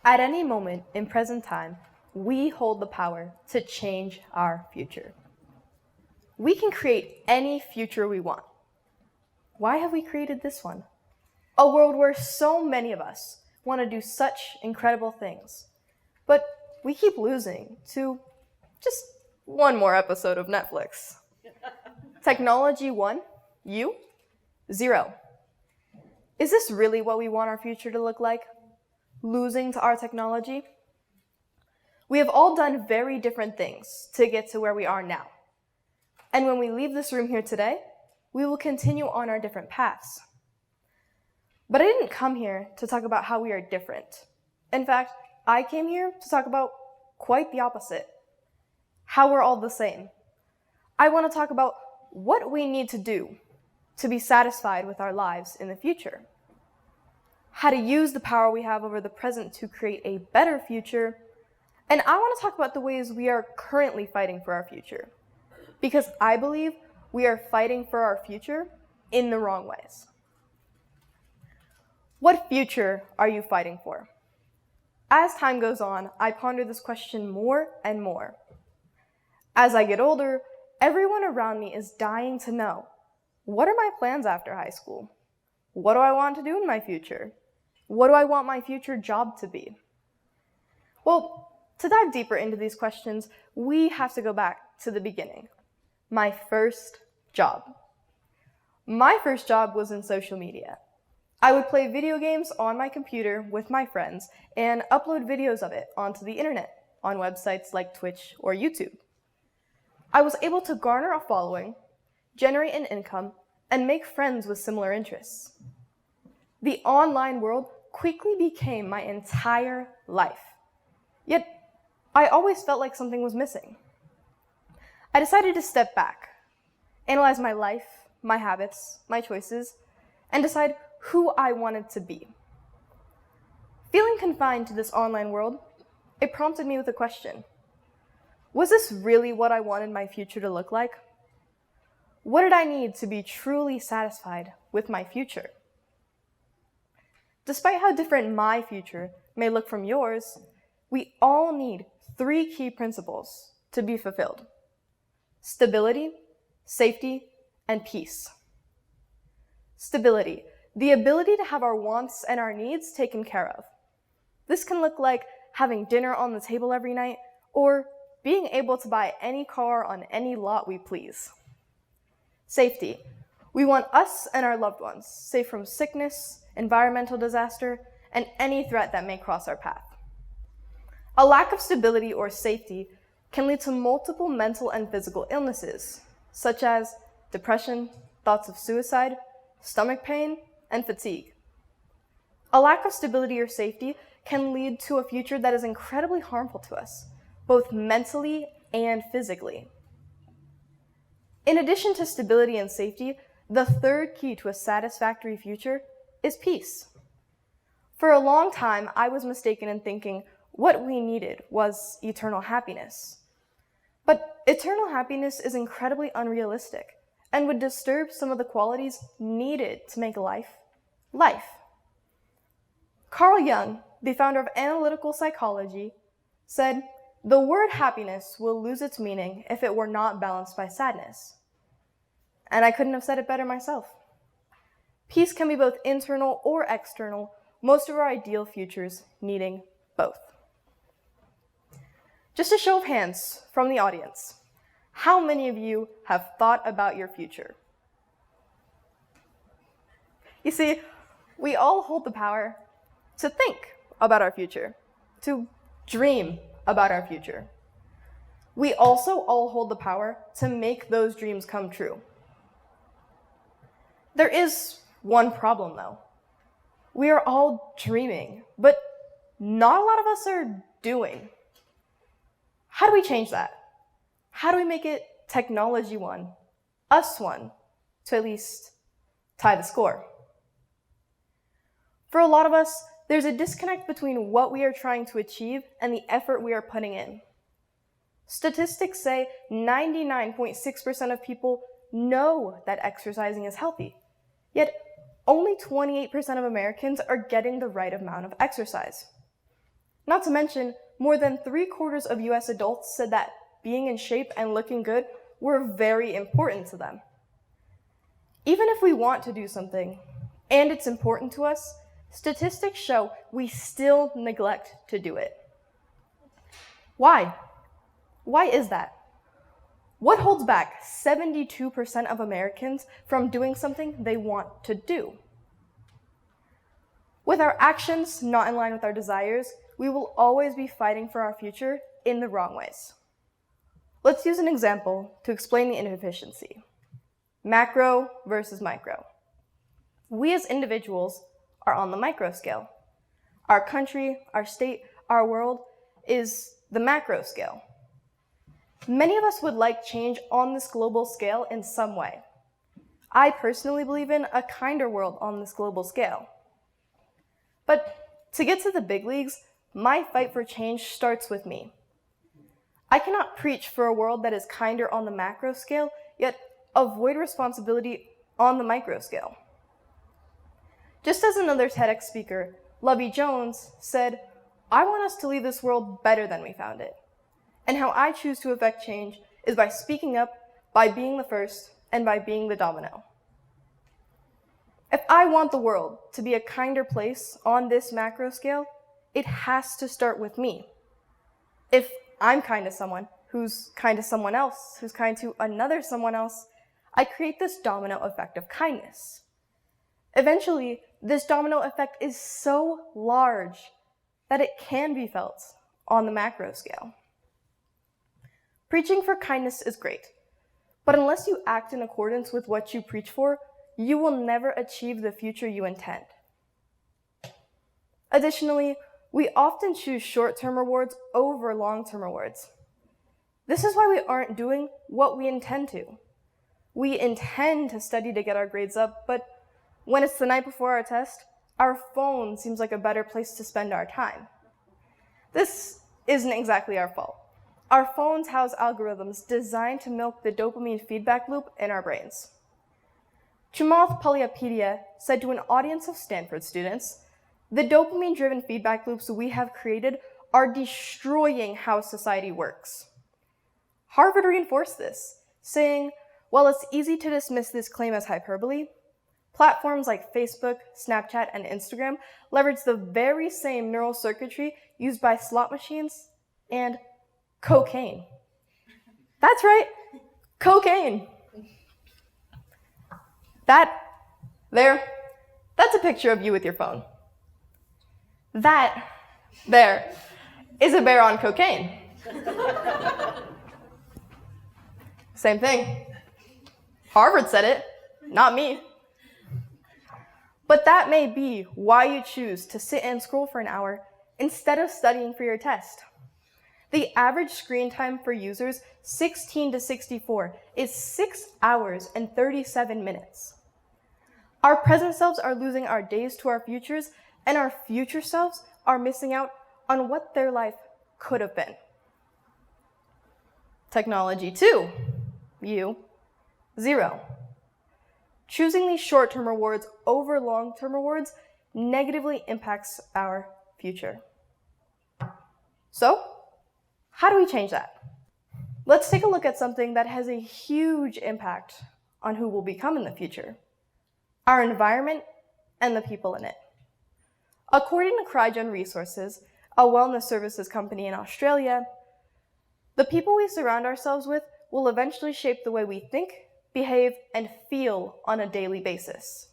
At any moment in present time, we hold the power to change our future. We can create any future we want. Why have we created this one? A world where so many of us want to do such incredible things, but we keep losing to just one more episode of Netflix. Technology 1, you, 0. Is this really what we want our future to look like? Losing to our technology? We have all done very different things to get to where we are now. And when we leave this room here today, we will continue on our different paths. But I didn't come here to talk about how we are different. In fact, I came here to talk about quite the opposite. How we're all the same. I want to talk about what we need to do to be satisfied with our lives in the future. How to use the power we have over the present to create a better future. And I want to talk about the ways we are currently fighting for our future. Because I believe we are fighting for our future in the wrong ways. What future are you fighting for? As time goes on, I ponder this question more and more. As I get older, everyone around me is dying to know, what are my plans after high school? What do I want to do in my future? What do I want my future job to be? Well, to dive deeper into these questions, we have to go back to the beginning. My first job. My first job was in social media. I would play video games on my computer with my friends and upload videos of it onto the internet on websites like Twitch or YouTube. I was able to garner a following, generate an income, and make friends with similar interests. The online world quickly became my entire life. Yet, I always felt like something was missing. I decided to step back, analyze my life, my habits, my choices, and decide who I wanted to be. Feeling confined to this online world, it prompted me with a question. Was this really what I wanted my future to look like? What did I need to be truly satisfied with my future? Despite how different my future may look from yours, we all need 3 key principles to be fulfilled: stability, safety, and peace. Stability, the ability to have our wants and our needs taken care of. This can look like having dinner on the table every night, or being able to buy any car on any lot we please. Safety, we want us and our loved ones safe from sickness, environmental disaster, and any threat that may cross our path. A lack of stability or safety can lead to multiple mental and physical illnesses, such as depression, thoughts of suicide, stomach pain, and fatigue. A lack of stability or safety can lead to a future that is incredibly harmful to us, both mentally and physically. In addition to stability and safety, the 3rd key to a satisfactory future is peace. For a long time, I was mistaken in thinking what we needed was eternal happiness. But eternal happiness is incredibly unrealistic and would disturb some of the qualities needed to make life, life. Carl Jung, the founder of analytical psychology, said, "The word happiness will lose its meaning if it were not balanced by sadness." And I couldn't have said it better myself. Peace can be both internal or external, most of our ideal futures needing both. Just a show of hands from the audience. How many of you have thought about your future? You see, we all hold the power to think about our future, to dream about our future. We also all hold the power to make those dreams come true. There is one problem, though. We are all dreaming, but not a lot of us are doing. How do we change that? How do we make it technology 1, us 1, to at least tie the score? For a lot of us, there's a disconnect between what we are trying to achieve and the effort we are putting in. Statistics say 99.6% of people know that exercising is healthy, yet only 28% of Americans are getting the right amount of exercise. Not to mention, more than 3/4 of US adults said that being in shape and looking good were very important to them. Even if we want to do something, and it's important to us, statistics show we still neglect to do it. Why? Why is that? What holds back 72% of Americans from doing something they want to do? With our actions not in line with our desires, we will always be fighting for our future in the wrong ways. Let's use an example to explain the inefficiency. Macro versus micro. We as individuals are on the micro scale. Our country, our state, our world is the macro scale. Many of us would like change on this global scale in some way. I personally believe in a kinder world on this global scale. But to get to the big leagues, my fight for change starts with me. I cannot preach for a world that is kinder on the macro scale, yet avoid responsibility on the micro scale. Just as another TEDx speaker, Lovey Jones, said, "I want us to leave this world better than we found it. And how I choose to affect change is by speaking up, by being the first, and by being the domino." If I want the world to be a kinder place on this macro scale, it has to start with me. If I'm kind to someone, who's kind to someone else, who's kind to another someone else, I create this domino effect of kindness. Eventually, this domino effect is so large that it can be felt on the macro scale. Preaching for kindness is great, but unless you act in accordance with what you preach for, you will never achieve the future you intend. Additionally, we often choose short-term rewards over long-term rewards. This is why we aren't doing what we intend to. We intend to study to get our grades up, but when it's the night before our test, our phone seems like a better place to spend our time. This isn't exactly our fault. Our phones house algorithms designed to milk the dopamine feedback loop in our brains. Chamath Palihapitiya said to an audience of Stanford students, "The dopamine-driven feedback loops we have created are destroying how society works." Harvard reinforced this, saying, while it's easy to dismiss this claim as hyperbole, platforms like Facebook, Snapchat, and Instagram leverage the very same neural circuitry used by slot machines and cocaine. That's right, cocaine. That's a picture of you with your phone. That there is a bear on cocaine. Same thing. Harvard said it, not me. But that may be why you choose to sit and scroll for an hour instead of studying for your test. The average screen time for users 16 to 64 is 6 hours and 37 minutes. Our present selves are losing our days to our futures, and our future selves are missing out on what their life could have been. Technology 2, you, 0. Choosing these short-term rewards over long-term rewards negatively impacts our future. So, how do we change that? Let's take a look at something that has a huge impact on who we'll become in the future: our environment and the people in it. According to Crygen Resources, a wellness services company in Australia, the people we surround ourselves with will eventually shape the way we think, behave, and feel on a daily basis.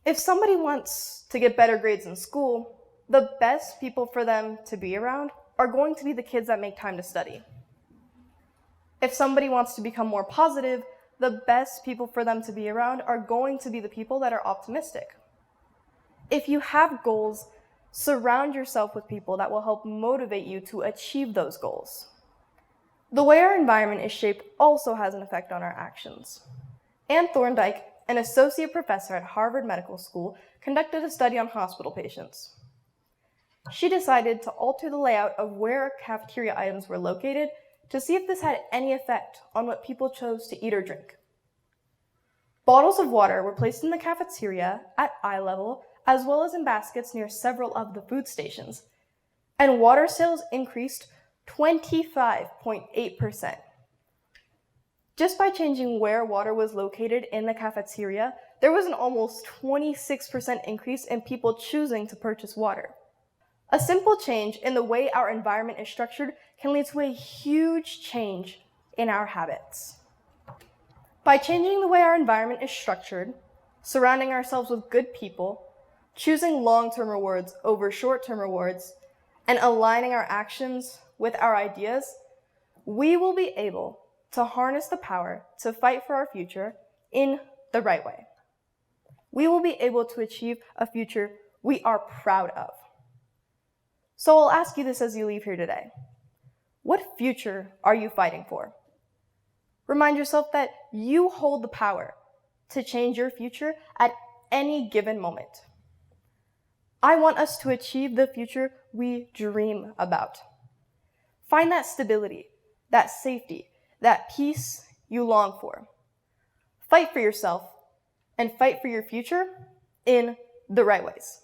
If somebody wants to get better grades in school, the best people for them to be around are going to be the kids that make time to study. If somebody wants to become more positive, the best people for them to be around are going to be the people that are optimistic. If you have goals, surround yourself with people that will help motivate you to achieve those goals. The way our environment is shaped also has an effect on our actions. Anne Thorndike, an associate professor at Harvard Medical School, conducted a study on hospital patients. She decided to alter the layout of where cafeteria items were located to see if this had any effect on what people chose to eat or drink. Bottles of water were placed in the cafeteria at eye level, as well as in baskets near several of the food stations. and water sales increased 25.8%. Just by changing where water was located in the cafeteria, there was an almost 26% increase in people choosing to purchase water. A simple change in the way our environment is structured can lead to a huge change in our habits. By changing the way our environment is structured, surrounding ourselves with good people, choosing long-term rewards over short-term rewards, and aligning our actions with our ideas, we will be able to harness the power to fight for our future in the right way. We will be able to achieve a future we are proud of. So I'll ask you this as you leave here today. What future are you fighting for? Remind yourself that you hold the power to change your future at any given moment. I want us to achieve the future we dream about. Find that stability, that safety, that peace you long for. Fight for yourself and fight for your future in the right ways.